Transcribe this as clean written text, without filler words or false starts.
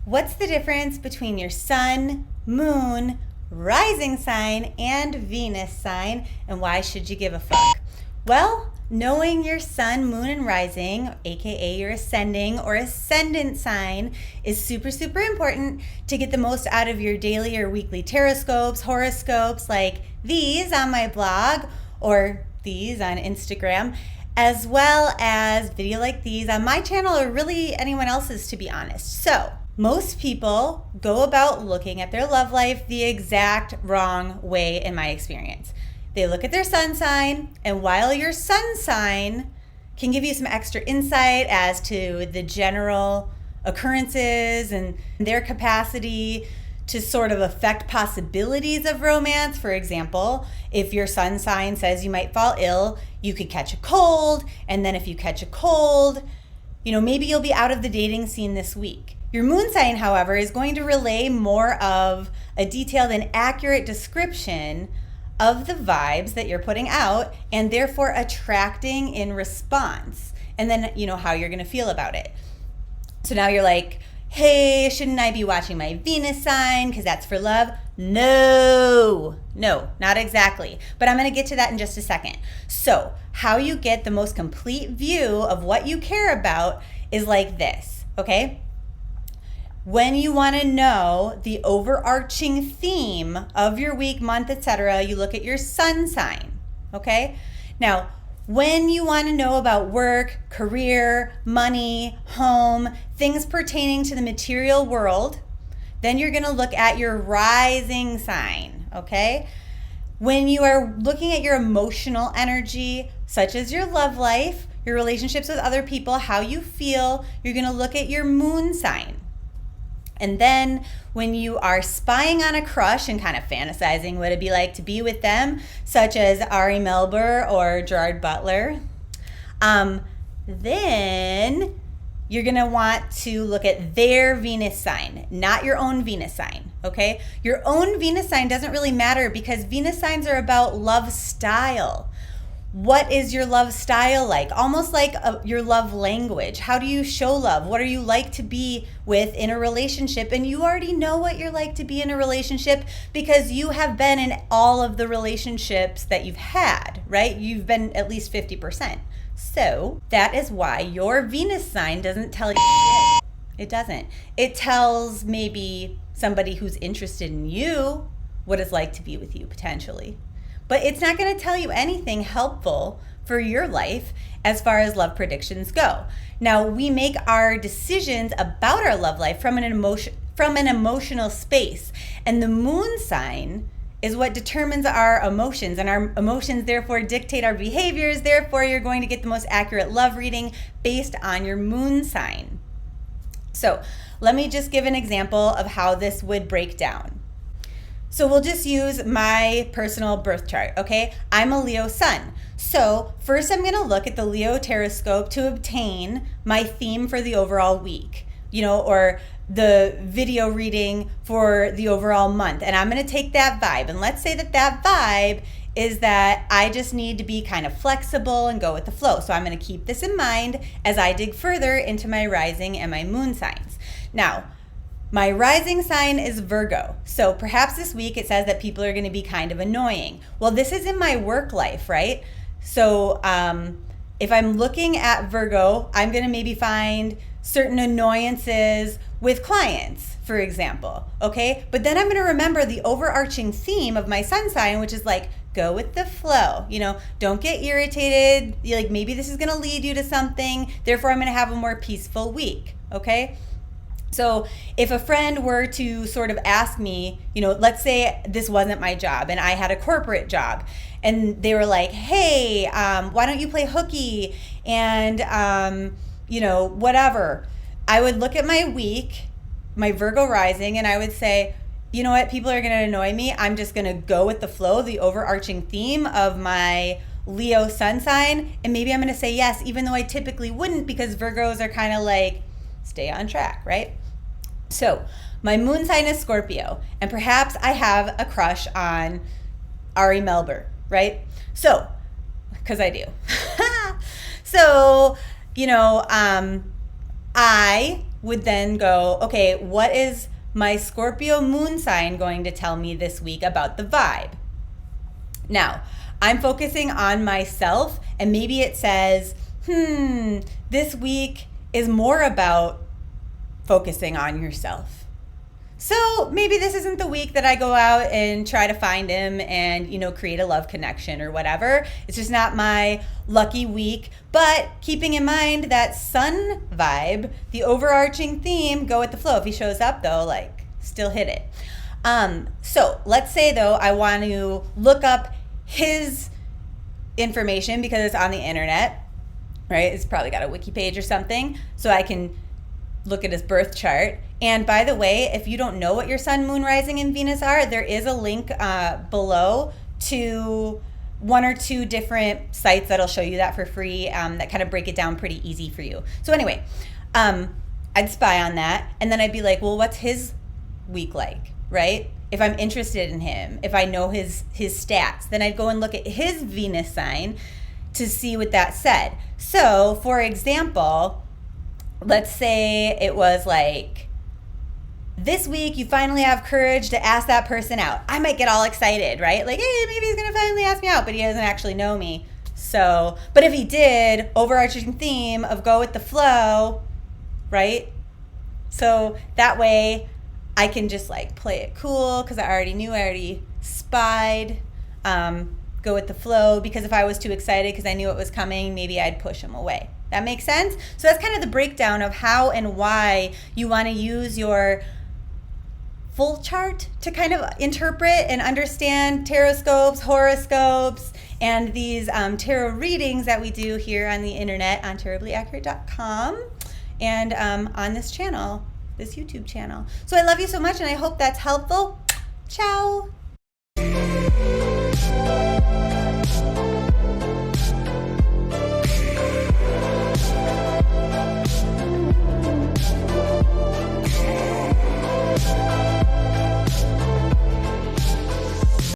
What's the difference between your sun, moon, rising sign, and Venus sign, and why should you give a fuck? Well, knowing your sun, moon, and rising, aka your ascending or ascendant sign, is super, super important to get the most out of your daily or weekly tarot horoscopes like these on my blog or these on Instagram, as well as video like these on my channel or really anyone else's, to be honest. So, most people go about looking at their love life the exact wrong way in my experience. They look at their sun sign, and while your sun sign can give you some extra insight as to the general occurrences and their capacity to sort of affect possibilities of romance. For example, if your sun sign says you might fall ill, you could catch a cold, and then if you catch a cold, maybe you'll be out of the dating scene this week. Your moon sign, however, is going to relay more of a detailed and accurate description of the vibes that you're putting out and therefore attracting in response. And then, how you're going to feel about it. So now you're like, hey, shouldn't I be watching my Venus sign because that's for love? No, not exactly. But I'm going to get to that in just a second. So how you get the most complete view of what you care about is like this, okay? When you want to know the overarching theme of your week, month, etc., you look at your sun sign, okay? Now, when you want to know about work, career, money, home, things pertaining to the material world, then you're going to look at your rising sign, okay? When you are looking at your emotional energy, such as your love life, your relationships with other people, how you feel, you're going to look at your moon sign. And then when you are spying on a crush and kind of fantasizing what it'd be like to be with them, such as Ari Melber or Gerard Butler, then you're going to want to look at their Venus sign, not your own Venus sign, okay? Your own Venus sign doesn't really matter because Venus signs are about love style. What is your love style like? Almost like your love language. How do you show love? What are you like to be with in a relationship? And you already know what you're like to be in a relationship because you have been in all of the relationships that you've had, right? You've been at least 50%. So that is why your Venus sign doesn't tell you shit. It doesn't. It tells maybe somebody who's interested in you what it's like to be with you potentially. But it's not going to tell you anything helpful for your life as far as love predictions go. Now, we make our decisions about our love life from an emotional space. And the moon sign is what determines our emotions. And our emotions, therefore, dictate our behaviors. Therefore, you're going to get the most accurate love reading based on your moon sign. So let me just give an example of how this would break down. So we'll just use my personal birth chart, okay? I'm a Leo sun. So first I'm gonna look at the Leo Taroscope to obtain my theme for the overall week, or the video reading for the overall month. And I'm gonna take that vibe. And let's say that vibe is that I just need to be kind of flexible and go with the flow. So I'm gonna keep this in mind as I dig further into my rising and my moon signs. Now, my rising sign is Virgo. So perhaps this week it says that people are going to be kind of annoying. Well, this is in my work life, right? So if I'm looking at Virgo, I'm going to maybe find certain annoyances with clients, for example, okay? But then I'm going to remember the overarching theme of my sun sign, which is like, go with the flow, don't get irritated. Like maybe this is going to lead you to something. Therefore, I'm going to have a more peaceful week, okay? So if a friend were to sort of ask me, let's say this wasn't my job and I had a corporate job and they were like, hey, why don't you play hooky and, whatever. I would look at my week, my Virgo rising, and I would say, you know what, people are going to annoy me. I'm just going to go with the flow, the overarching theme of my Leo sun sign. And maybe I'm going to say yes, even though I typically wouldn't because Virgos are kind of like, stay on track, right? So my moon sign is Scorpio, and perhaps I have a crush on Ari Melber, right? So, because I do. So, I would then go, okay, what is my Scorpio moon sign going to tell me this week about the vibe? Now, I'm focusing on myself, and maybe it says, this week is more about focusing on yourself. So maybe this isn't the week that I go out and try to find him and, create a love connection or whatever. It's just not my lucky week. But keeping in mind that sun vibe, the overarching theme, go with the flow. If he shows up though, still hit it. So let's say though, I want to look up his information because it's on the internet, right? It's probably got a wiki page or something. So I can look at his birth chart. And by the way, if you don't know what your sun, moon, rising, and Venus are, there is a link below to 1 or 2 different sites that'll show you that for free, that kind of break it down pretty easy for you. So anyway, I'd spy on that, and then I'd be like, well, what's his week like, right? If I'm interested in him, if I know his stats, then I'd go and look at his Venus sign to see what that said. So, for example, let's say it was this week you finally have courage to ask that person out. I might get all excited, right? Hey, maybe he's going to finally ask me out, but he doesn't actually know me. So, but if he did, overarching theme of go with the flow, right? So that way I can just play it cool because I already spied. Go with the flow, because if I was too excited because I knew it was coming, maybe I'd push him away. That makes sense? So that's kind of the breakdown of how and why you want to use your full chart to kind of interpret and understand taroscopes, horoscopes, and these tarot readings that we do here on the internet on tarotbleeaccurate.com and on this channel, this YouTube channel. So I love you so much, and I hope that's helpful. Ciao.